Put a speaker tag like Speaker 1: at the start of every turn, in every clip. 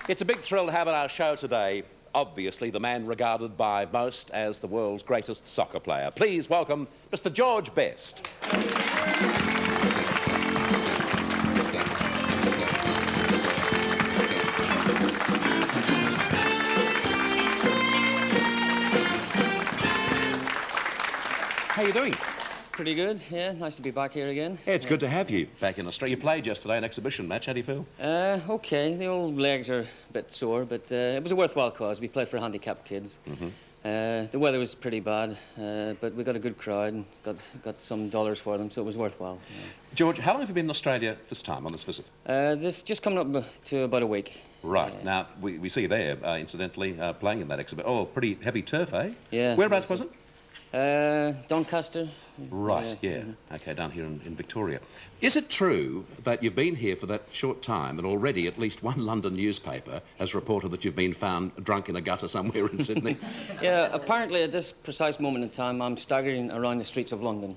Speaker 1: It's a big thrill to have on our show today, obviously, the man regarded by most as the world's greatest soccer player. Please welcome Mr. George Best. How are you doing?
Speaker 2: Pretty good, yeah. Nice to be back here again.
Speaker 1: Yeah, it's good to have you back in Australia. You played yesterday an exhibition match. How do you feel?
Speaker 2: Okay. The old legs are a bit sore, but it was a worthwhile cause. We played for handicapped kids. The weather was pretty bad, but we got a good crowd and got some dollars for them, so it was worthwhile. Yeah.
Speaker 1: George, how long have you been in Australia this time, on this visit?
Speaker 2: This just coming up to about a week.
Speaker 1: Right. Now, we see you there, incidentally, playing in that exhibit. Oh, pretty heavy turf, eh?
Speaker 2: Yeah.
Speaker 1: Whereabouts was it?
Speaker 2: Doncaster.
Speaker 1: Right, yeah. Okay, down here in Victoria. Is it true that you've been here for that short time and already at least one London newspaper has reported that you've been found drunk in a gutter somewhere in Sydney?
Speaker 2: Yeah, apparently at this precise moment in time I'm staggering around the streets of London,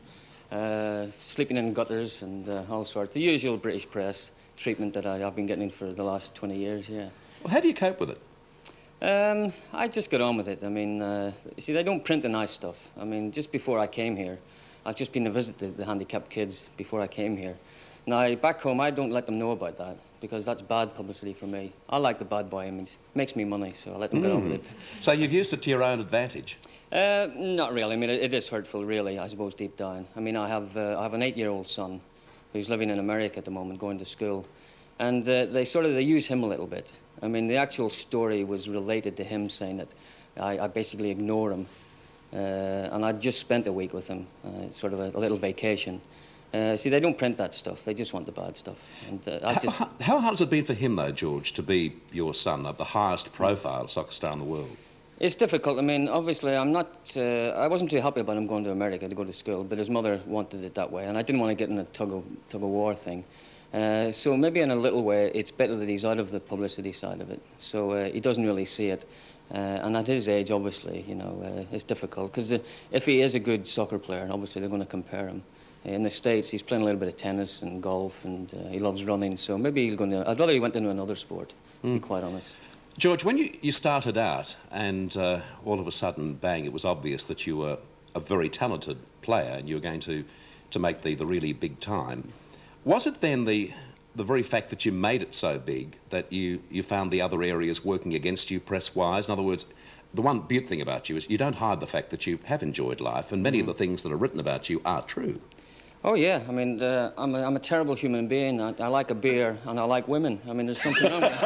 Speaker 2: sleeping in gutters and all sorts. The usual British press treatment that I've been getting for the last 20 years, yeah.
Speaker 1: Well, how do you cope with it?
Speaker 2: I just got on with it. I mean, you see, they don't print the nice stuff. I mean, just before I came here, I've just been to visit the handicapped kids before I came here. Now, back home, I don't let them know about that because that's bad publicity for me. I like the bad boy image. It makes me money, so I let them get on with it.
Speaker 1: So you've used it to your own advantage?
Speaker 2: Not really. I mean, it is hurtful, really, I suppose, deep down. I mean, I have an 8-year-old son who's living in America at the moment, going to school. And they use him a little bit. I mean, the actual story was related to him saying that I basically ignore him. And I just spent a week with him, sort of a little vacation. See, they don't print that stuff. They just want the bad stuff. And
Speaker 1: How hard has it been for him, though, George, to be your son, of the highest profile soccer star in the world?
Speaker 2: It's difficult. I mean, obviously, I wasn't too happy about him going to America to go to school, but his mother wanted it that way, and I didn't want to get in a tug of war thing. So maybe in a little way, it's better that he's out of the publicity side of it. So he doesn't really see it. And at his age, obviously, you know, it's difficult. Because if he is a good soccer player, obviously they're going to compare him. In the States, he's playing a little bit of tennis and golf, and he loves running. So maybe he's going to... I'd rather he went into another sport, to be quite honest.
Speaker 1: George, when you started out and all of a sudden, bang, it was obvious that you were a very talented player and you were going to make the really big time, was it then the very fact that you made it so big that you found the other areas working against you press-wise? In other words, the one beautiful thing about you is you don't hide the fact that you have enjoyed life, and many of the things that are written about you are true.
Speaker 2: Oh, yeah. I mean, I'm a terrible human being. I like a beer and I like women. I mean, there's something wrong with it.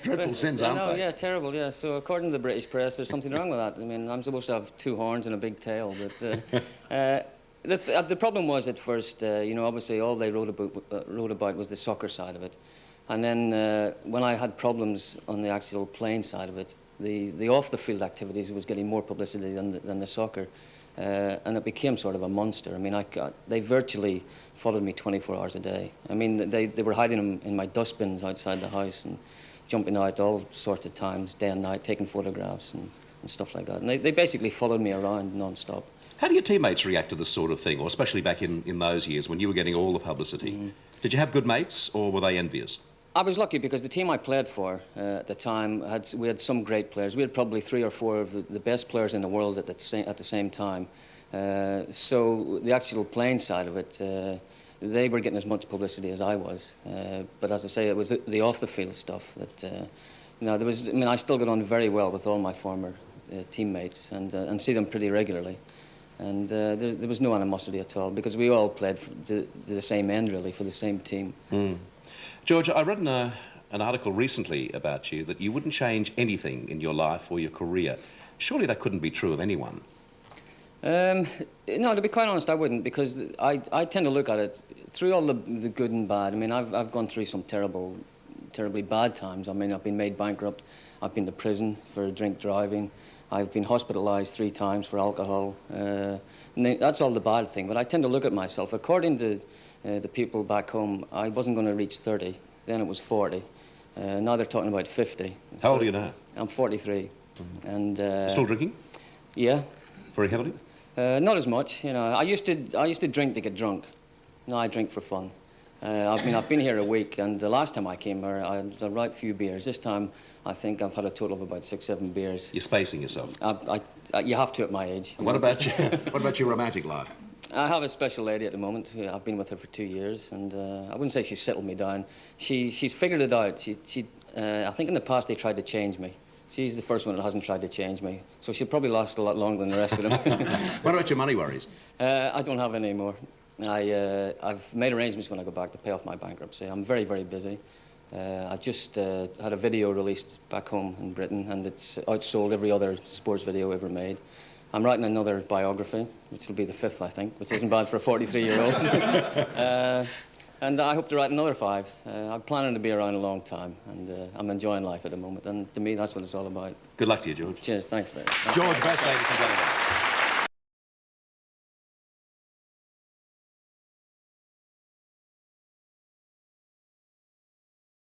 Speaker 1: Dreadful sins, aren't they?
Speaker 2: Yeah, terrible, yeah. So according to the British press, there's something wrong with that. I mean, I'm supposed to have 2 horns and a big tail, but... The problem was at first, you know, obviously all they wrote about was the soccer side of it. And then when I had problems on the actual playing side of it, the off-the-field activities was getting more publicity than the soccer. And it became sort of a monster. I mean, they virtually followed me 24 hours a day. I mean, they were hiding them in my dustbins outside the house and jumping out all sorts of times, day and night, taking photographs and stuff like that. And they basically followed me around non-stop.
Speaker 1: How do your teammates react to this sort of thing, or especially back in those years when you were getting all the publicity? Did you have good mates, or were they envious?
Speaker 2: I was lucky because the team I played for at the time, we had some great players. We had probably 3 or 4 of the best players in the world at the same time. So the actual playing side of it, they were getting as much publicity as I was. But as I say, it was the off-the-field stuff that, you know, I still got on very well with all my former teammates and see them pretty regularly. And there was no animosity at all because we all played for the same end, really, for the same team.
Speaker 1: George, I read an article recently about you that you wouldn't change anything in your life or your career. Surely that couldn't be true of anyone.
Speaker 2: No, to be quite honest, I wouldn't, because I tend to look at it through all the good and bad. I mean, I've gone through some terribly bad times. I mean, I've been made bankrupt. I've been to prison for drink driving. I've been hospitalised 3 times for alcohol. And that's all the bad thing. But I tend to look at myself. According to the people back home, I wasn't going to reach 30. Then it was 40. Now they're talking about 50.
Speaker 1: How old are you now?
Speaker 2: I'm 43. And
Speaker 1: still drinking?
Speaker 2: Yeah.
Speaker 1: Very heavily?
Speaker 2: Not as much. You know, I used to drink to get drunk. No, I drink for fun. I've been here a week, and the last time I came here, I had a right few beers. This time, I think I've had a total of about 6, 7 beers.
Speaker 1: You're spacing yourself.
Speaker 2: You have to at my age.
Speaker 1: And what about what about your romantic life?
Speaker 2: I have a special lady at the moment. I've been with her for 2 years, and I wouldn't say she's settled me down. She's figured it out. I think in the past they tried to change me. She's the first one that hasn't tried to change me, so she'll probably last a lot longer than the rest of them.
Speaker 1: What about your money worries?
Speaker 2: I don't have any more. I've made arrangements when I go back to pay off my bankruptcy. I'm very, very busy. I just had a video released back home in Britain, and it's outsold every other sports video ever made. I'm writing another biography, which will be the 5th, I think, which isn't bad for a 43-year-old. And I hope to write another 5. I'm planning to be around a long time, and I'm enjoying life at the moment. And to me, that's what it's all about.
Speaker 1: Good luck to you, George.
Speaker 2: Cheers, thanks, mate.
Speaker 1: George Best, ladies and gentlemen.